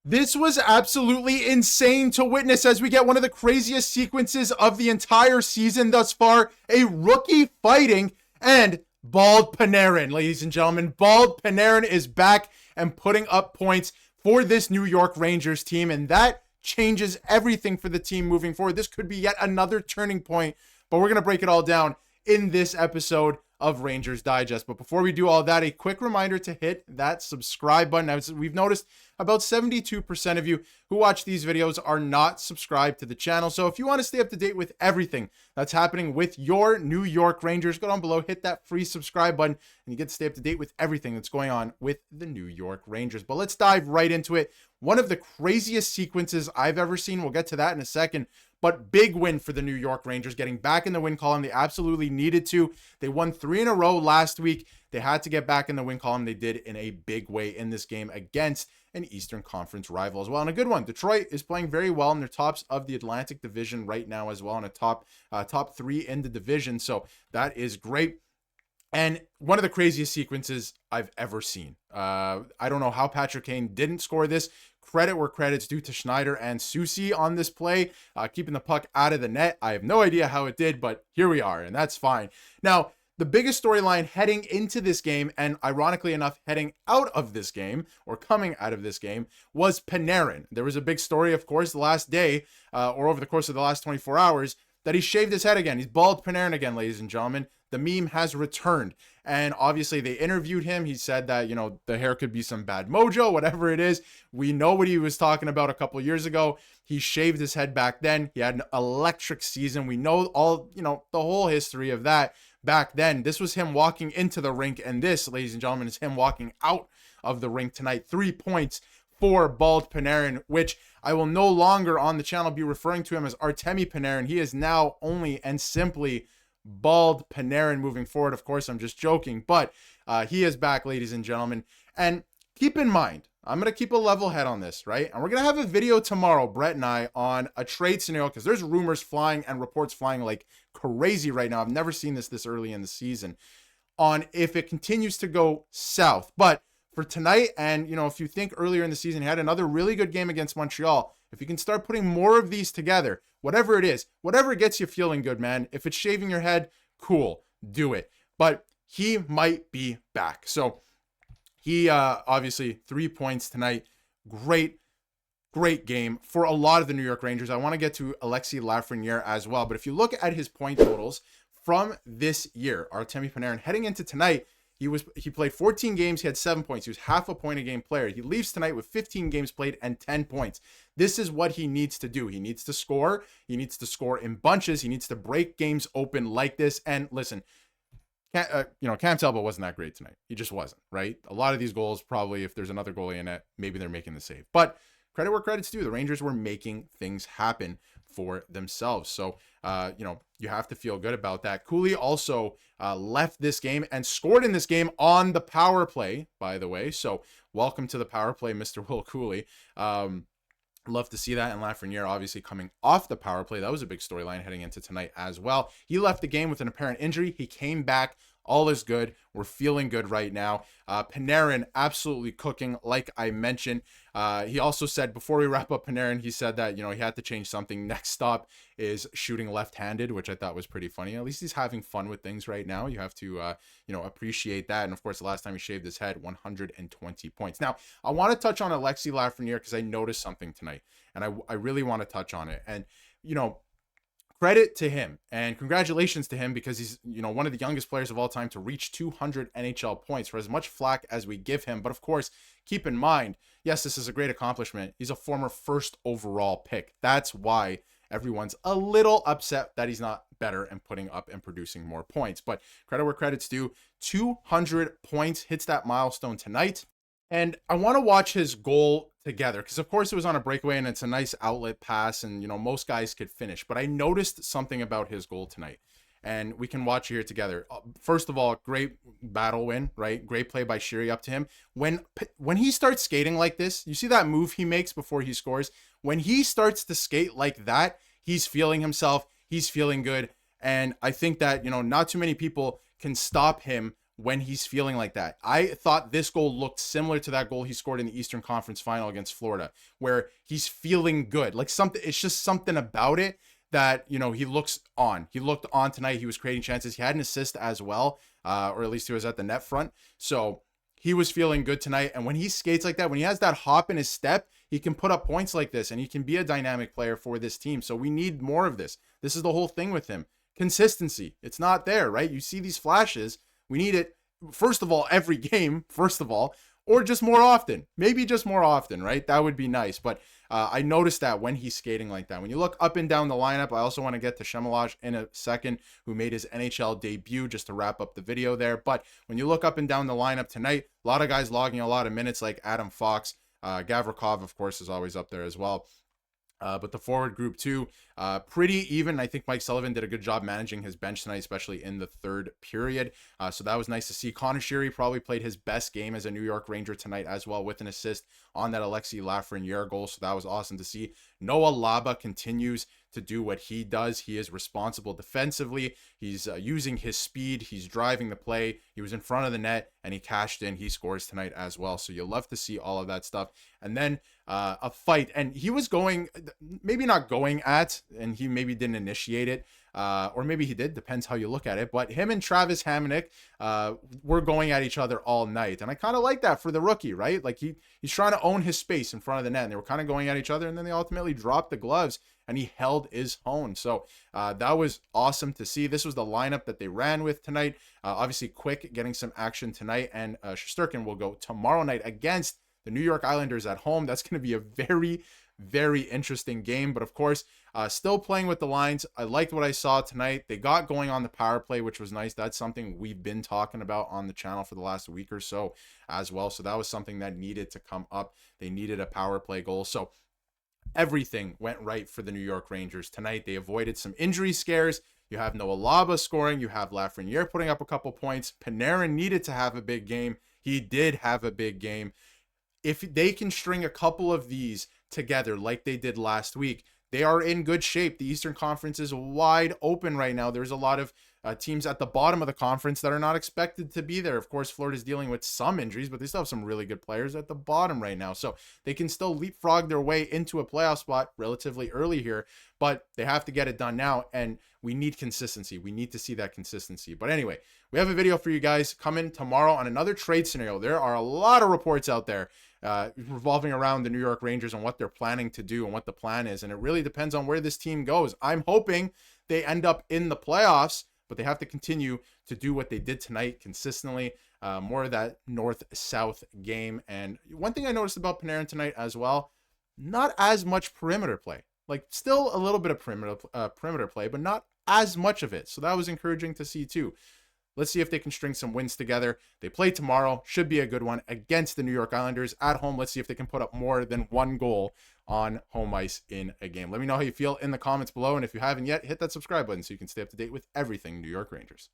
This was absolutely insane to witness as we get one of the craziest sequences of the entire season thus far. A rookie fighting and Bald Panarin, ladies and gentlemen. Bald Panarin is back and putting up points for this New York Rangers team, and that changes everything for the team moving forward. This could be yet another turning point, but we're going to break it all down in this episode of Rangers Digest. But before we do all that, a quick reminder to hit that subscribe button. As we've noticed, about 72% of you who watch these videos are not subscribed to the channel. So if you want to stay up to date with everything that's happening with your New York Rangers, go down below, hit that free subscribe button, and you get to stay up to date with everything that's going on with the New York Rangers. But let's dive right into it. One of the craziest sequences I've ever seen. We'll get to that in a second. But big win for the New York Rangers, getting back in the win column. They absolutely needed to. They won 3 in a row last week. They had to get back in the win column. They did in a big way in this game against an Eastern Conference rival as well. And a good one. Detroit is playing very well in their tops of the Atlantic Division right now as well, in a top 3 in the division. So that is great. And one of the craziest sequences I've ever seen. I don't know how Patrick Kane didn't score this. Credit where credit's due to Schneider and Soucy on this play, keeping the puck out of the net. I have no idea how it did, but here we are, and that's fine. Now, the biggest storyline heading into this game, and ironically enough, heading out of this game, or coming out of this game, was Panarin. There was a big story, of course, the last day, or over the course of the last 24 hours, that he shaved his head again. He's Bald Panarin again, ladies and gentlemen. The meme has returned. And obviously they interviewed him. He said that, you know, the hair could be some bad mojo, whatever it is. We know what he was talking about a couple years ago. He shaved his head back then. He had an electric season. We know all, you know, the whole history of that back then. This was him walking into the rink. And this, ladies and gentlemen, is him walking out of the rink tonight. 3 points for Bald Panarin, which I will no longer on the channel be referring to him as Artemi Panarin. He is now only and simply Bald Panarin moving forward. Of course, I'm just joking, but he is back, ladies and gentlemen. And keep in mind, I'm going to keep a level head on this, right? And we're going to have a video tomorrow, Brett and I, on a trade scenario, because there's rumors flying and reports flying like crazy right now. I've never seen this early in the season, on if it continues to go south. But for tonight, and, you know, if you think earlier in the season, he had another really good game against Montreal. If you can start putting more of these together, whatever it is, whatever gets you feeling good, man. If it's shaving your head, cool, do it. But he might be back. So he obviously 3 points tonight. Great game for a lot of the New York Rangers. I want to get to Alexis Lafreniere as well. But if you look at his point totals from this year, Artemi Panarin, heading into tonight, he played 14 games. He had 7 points. He was half a point a game player. He leaves tonight with 15 games played and 10 points. This is what he needs to do. He needs to score. He needs to score in bunches. He needs to break games open like this. And listen, Cam Talbot wasn't that great tonight. He just wasn't, right? A lot of these goals, probably if there's another goalie in it, maybe they're making the save. But credit where credit's due. The Rangers were making things happen for themselves. So, you have to feel good about that. Cooley also left this game and scored in this game on the power play, by the way. So welcome to the power play, Mr. Will Cooley. Love to see that. And Lafreniere obviously coming off the power play. That was a big storyline heading into tonight as well. He left the game with an apparent injury. He came back. All is good. We're feeling good right now. Panarin absolutely cooking, like I mentioned. He also said, before we wrap up Panarin, he said that, he had to change something. Next stop is shooting left-handed, which I thought was pretty funny. At least he's having fun with things right now. You have to, appreciate that. And of course, the last time he shaved his head, 120 points. Now, I want to touch on Alexis Lafreniere because I noticed something tonight, and I really want to touch on it. And, credit to him and congratulations to him because he's, one of the youngest players of all time to reach 200 NHL points, for as much flack as we give him. But of course, keep in mind, yes, this is a great accomplishment. He's a former first overall pick. That's why everyone's a little upset that he's not better and putting up and producing more points. But credit where credit's due. 200 points, hits that milestone tonight. And I want to watch his goal together because, of course, it was on a breakaway and it's a nice outlet pass and, most guys could finish. But I noticed something about his goal tonight, and we can watch it here together. First of all, great battle win, right? Great play by Sheary up to him. When he starts skating like this, you see that move he makes before he scores? When he starts to skate like that, he's feeling himself. He's feeling good. And I think that, not too many people can stop him when he's feeling like that. I thought this goal looked similar to that goal he scored in the Eastern Conference Final against Florida, where he's feeling good. Like something, it's just something about it that, you know, he looks on. He looked on tonight. He was creating chances. He had an assist as well, or at least he was at the net front. So he was feeling good tonight. And when he skates like that, when he has that hop in his step, he can put up points like this, and he can be a dynamic player for this team. So we need more of this. This is the whole thing with him. Consistency. It's not there, right? You see these flashes. We need it, first of all, every game, first of all, or just more often. Maybe just more often, right? That would be nice. But I noticed that when he's skating like that. When you look up and down the lineup, I also want to get to Shesterkin in a second, who made his NHL debut, just to wrap up the video there. But when you look up and down the lineup tonight, a lot of guys logging a lot of minutes, like Adam Fox. Gavrikov, of course, is always up there as well. But the forward group too, pretty even. I think Mike Sullivan did a good job managing his bench tonight, especially in the third period. So that was nice to see. Connor Sheary probably played his best game as a New York Ranger tonight as well, with an assist on that Alexis Lafreniere goal. So that was awesome to see. Noah Laba continues to do what he does. He is responsible defensively. He's using his speed. He's driving the play. He was in front of the net and he cashed in. He scores tonight as well. So you'll love to see all of that stuff. And then a fight, and he was going, maybe not going at, and he maybe didn't initiate it, or maybe he did, depends how you look at it, but him and Travis Hamonic were going at each other all night, and I kind of like that for the rookie, right? Like he's trying to own his space in front of the net, and they were kind of going at each other, and then they ultimately dropped the gloves, and he held his own. So that was awesome to see. This was the lineup that they ran with tonight. Obviously, Quick getting some action tonight, and Shesterkin will go tomorrow night against the New York Islanders at home. That's going to be a very, very interesting game. But of course, still playing with the lines. I liked what I saw tonight. They got going on the power play, which was nice. That's something we've been talking about on the channel for the last week or so as well. So that was something that needed to come up. They needed a power play goal. So everything went right for the New York Rangers tonight. They avoided some injury scares. You have Noah Laba scoring. You have Lafreniere putting up a couple points. Panarin needed to have a big game. He did have a big game. If they can string a couple of these together like they did last week, they are in good shape. The Eastern Conference is wide open right now. There's a lot of teams at the bottom of the conference that are not expected to be there. Of course, Florida's dealing with some injuries, but they still have some really good players at the bottom right now. So they can still leapfrog their way into a playoff spot relatively early here, but they have to get it done now, and we need consistency. We need to see that consistency. But anyway, we have a video for you guys coming tomorrow on another trade scenario. There are a lot of reports out there revolving around the New York Rangers and what they're planning to do and what the plan is. And it really depends on where this team goes. I'm hoping they end up in the playoffs, but they have to continue to do what they did tonight consistently. More of that north-south game. And one thing I noticed about Panarin tonight as well, not as much perimeter play. Like still a little bit of perimeter play, but not as much of it. So that was encouraging to see too. Let's see if they can string some wins together. They play tomorrow. Should be a good one against the New York Islanders at home. Let's see if they can put up more than one goal on home ice in a game. Let me know how you feel in the comments below. And if you haven't yet, hit that subscribe button so you can stay up to date with everything New York Rangers.